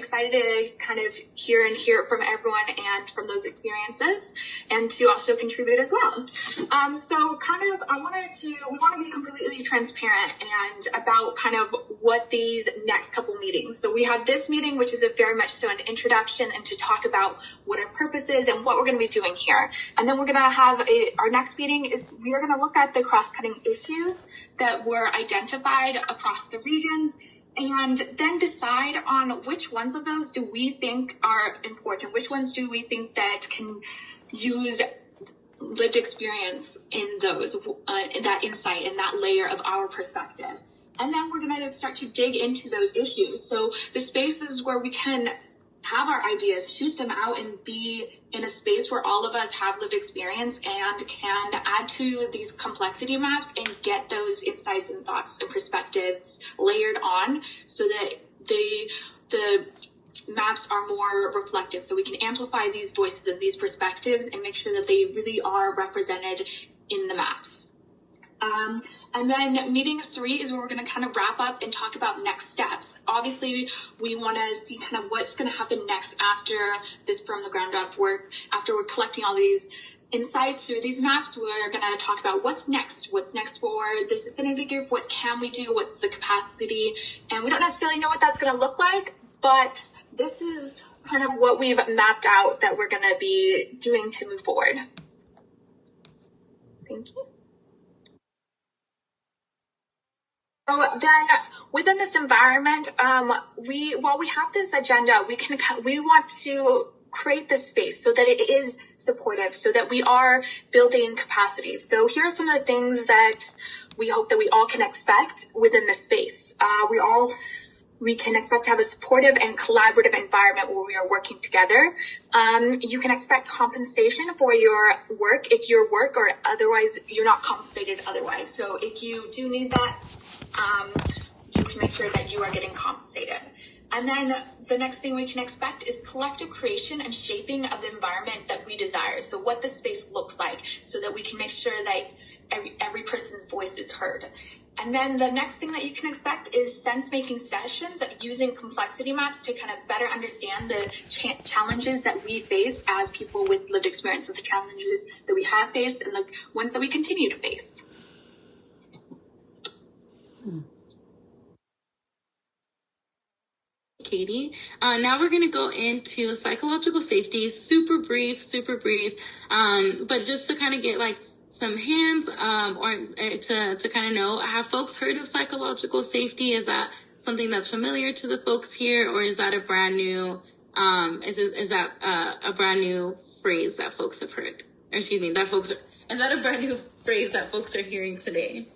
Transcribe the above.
excited to kind of hear from everyone and from those experiences, and to also contribute as well. So kind of, we want to be completely transparent and about kind of what these next couple meetings. So we have this meeting, which is very much so an introduction and to talk about what our purpose is and what we're going to be doing here. And then we're going to have our next meeting is we are going to look at the cross-cutting issues that were identified across the regions, and then decide on which ones of those do we think are important, which ones do we think that can use lived experience in those, in that insight and that layer of our perspective. And then we're going to start to dig into those issues. So the spaces where we can have our ideas, shoot them out, and be in a space where all of us have lived experience and can add to these complexity maps and get those insights and thoughts and perspectives layered on so that the maps are more reflective, so we can amplify these voices and these perspectives and make sure that they really are represented in the maps. And then meeting 3 is where we're going to kind of wrap up and talk about next steps. Obviously, we want to see kind of what's going to happen next after this from the ground up work. After we're collecting all these insights through these maps, we're going to talk about what's next for this affinity group, what can we do, what's the capacity, and we don't necessarily know what that's going to look like, but this is kind of what we've mapped out that we're going to be doing to move forward. Thank you. So then within this environment, while we have this agenda, we want to create this space so that it is supportive, so that we are building capacity. So here are some of the things that we hope that we all can expect within this space. We can expect to have a supportive and collaborative environment where we are working together. You can expect compensation for your work if your work, or otherwise you're not compensated otherwise. So if you do need that, you can make sure that you are getting compensated. And then the next thing we can expect is collective creation and shaping of the environment that we desire. So what the space looks like, so that we can make sure that every person's voice is heard. And then the next thing that you can expect is sense-making sessions using complexity maps to kind of better understand the challenges that we face as people with lived experience, with the challenges that we have faced and the ones that we continue to face. Katie. Now we're going to go into psychological safety, super brief, but just to kind of get like some hands or to kind of know, have folks heard of psychological safety? Is that something that's familiar to the folks here, or is that a brand new a brand new phrase that folks have heard? Or excuse me, is that a brand new phrase that folks are hearing today?